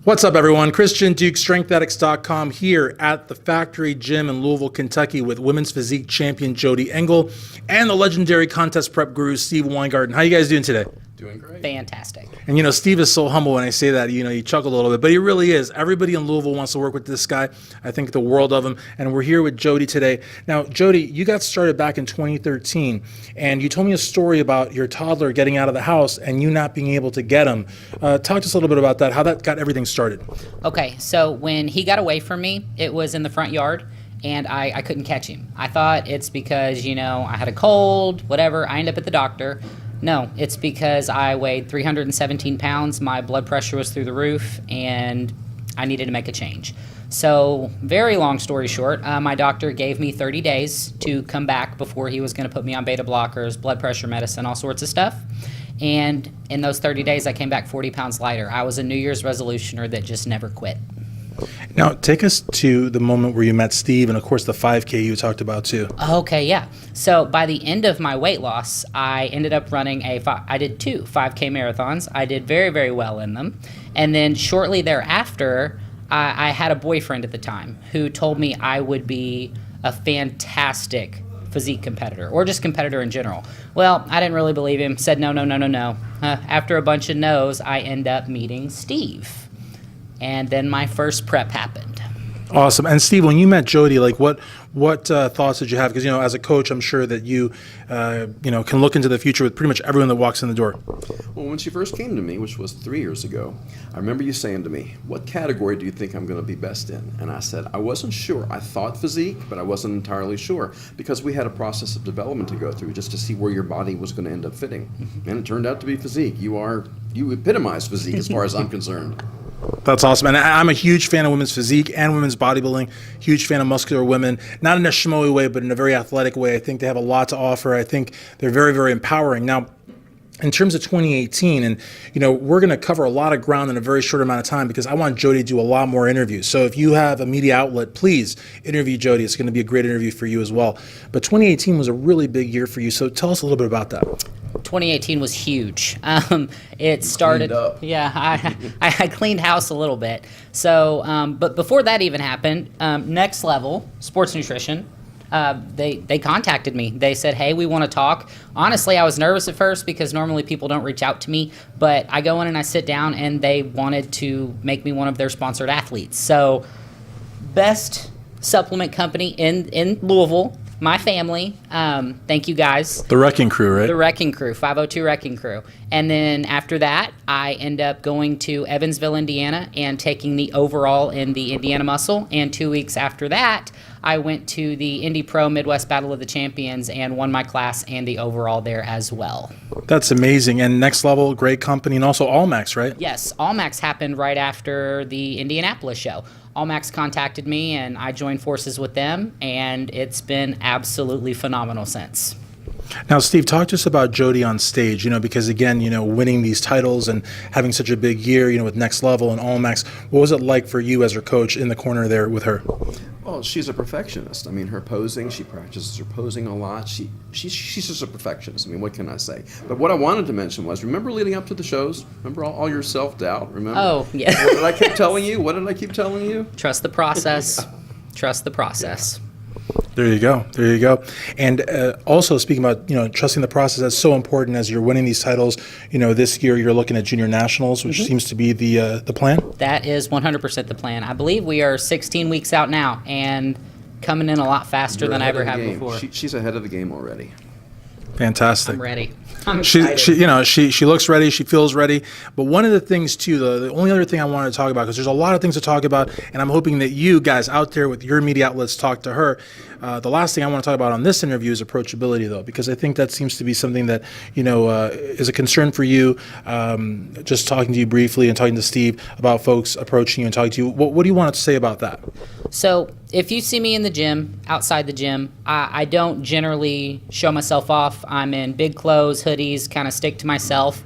What's up, everyone? Christian Duke, StrengthAddicts.com, here at the Factory Gym in Louisville, Kentucky with women's physique champion Jodie Engle and the legendary contest prep guru Steve Weingarten. How you guys doing today? Doing great. Fantastic. And Steve is so humble when I say that, you chuckle a little bit, but he really is. Everybody in Louisville wants to work with this guy. I think the world of him. And we're here with Jodie today. Now, Jodie, you got started back in 2013, and you told me a story about your toddler getting out of the house and you not being able to get him. Talk to us a little bit about that, how that got everything started. Okay, so when he got away from me, it was in the front yard, and I couldn't catch him. I thought it's because, I had a cold, whatever. I ended up at the doctor. No, it's because I weighed 317 pounds, my blood pressure was through the roof, and I needed to make a change. So, very long story short, my doctor gave me 30 days to come back before he was going to put me on beta blockers, blood pressure medicine, all sorts of stuff. And in those 30 days, I came back 40 pounds lighter. I was a New Year's resolutioner that just never quit. Now, take us to the moment where you met Steve and, of course, the 5K you talked about, too. Okay, yeah. So by the end of my weight loss, I ended up running I did 2 5K marathons. I did very, very well in them. And then shortly thereafter, I had a boyfriend at the time who told me I would be a fantastic physique competitor, or just competitor in general. Well, I didn't really believe him. Said no. After a bunch of no's, I end up meeting Steve. And then my first prep happened. Awesome. And Steve, when you met Jodie, what thoughts did you have? Because as a coach, I'm sure that you can look into the future with pretty much everyone that walks in the door. Well, when she first came to me, which was 3 years ago, I remember you saying to me, "What category do you think I'm going to be best in?" And I said I wasn't sure. I thought physique, but I wasn't entirely sure because we had a process of development to go through just to see where your body was going to end up fitting. And it turned out to be physique. You epitomize physique as far as I'm concerned. That's awesome. And I'm a huge fan of women's physique and women's bodybuilding, huge fan of muscular women, not in a schmoey way, but in a very athletic way. I think they have a lot to offer. I think they're very, very empowering. Now, in terms of 2018, and we're going to cover a lot of ground in a very short amount of time because I want Jodie to do a lot more interviews. So if you have a media outlet, please interview Jodie. It's going to be a great interview for you as well. But 2018 was a really big year for you. So tell us a little bit about that. 2018 was huge. It started. Yeah, I cleaned house a little bit. So, but before that even happened, Next Level Sports Nutrition, they contacted me. They said, "Hey, we want to talk." Honestly, I was nervous at first because normally people don't reach out to me, but I go in and I sit down, and they wanted to make me one of their sponsored athletes. So, best supplement company in Louisville. My family, thank you guys. The Wrecking Crew, right? The Wrecking Crew, 502 Wrecking Crew. And then after that, I end up going to Evansville, Indiana, and taking the overall in the Indiana Muscle. And 2 weeks after that, I went to the Indy Pro Midwest Battle of the Champions and won my class and the overall there as well. That's amazing. And Next Level, great company, and also Allmax, right? Yes, Allmax happened right after the Indianapolis show. Allmax contacted me, and I joined forces with them, and it's been absolutely phenomenal since. Now, Steve, talk to us about Jodie on stage, because again, winning these titles and having such a big year, with Next Level and Allmax. What was it like for you as her coach in the corner there with her? Well, she's a perfectionist. I mean, her posing, she practices her posing a lot. She's just a perfectionist. I mean, what can I say? But what I wanted to mention was, remember leading up to the shows? Remember all your self-doubt? Remember? Oh, yeah. What did I keep telling you? What did I keep telling you? Trust the process. Trust the process. There you go. There you go. And also speaking about, trusting the process, that's so important as you're winning these titles. This year you're looking at Junior Nationals, which seems to be the plan. That is 100% the plan. I believe we are 16 weeks out now and coming in a lot faster than I ever have before. She's ahead of the game already. Fantastic. I'm ready. I'm excited. She looks ready. She feels ready. But one of the things too, the only other thing I wanted to talk about, because there's a lot of things to talk about, and I'm hoping that you guys out there with your media outlets talk to her. The last thing I want to talk about on this interview is approachability, though, because I think that seems to be something that is a concern for you. Just talking to you briefly and talking to Steve about folks approaching you and talking to you. What do you want to say about that? So if you see me in the gym, outside the gym, I don't generally show myself off. I'm in big clothes, hoodies, kind of stick to myself.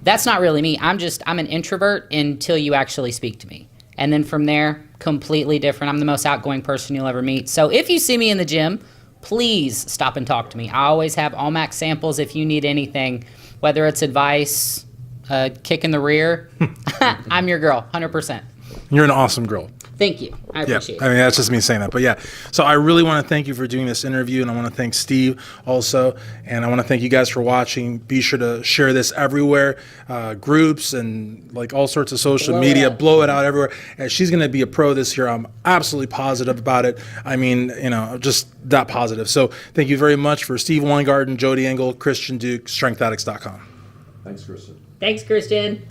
That's not really me. I'm an introvert until you actually speak to me. And then from there, completely different. I'm the most outgoing person you'll ever meet. So if you see me in the gym, please stop and talk to me. I always have Allmax samples if you need anything, whether it's advice, kick in the rear. I'm your girl, 100%. You're an awesome girl. Thank you. I Yeah, appreciate I it. mean, that's just me saying that. But yeah, so I really want to thank you for doing this interview, and I want to thank Steve also, and I want to thank you guys for watching. Be sure to share this everywhere, groups and like all sorts of social Blow it media, out. blow it out everywhere. And she's going to be a pro this year. I'm absolutely positive about it. I mean, just that positive. So thank you very much for Steve Weingarten, Jodie Engle, Christian Duke, StrengthAddicts.com. Thanks, Kristen. Thanks, Christian.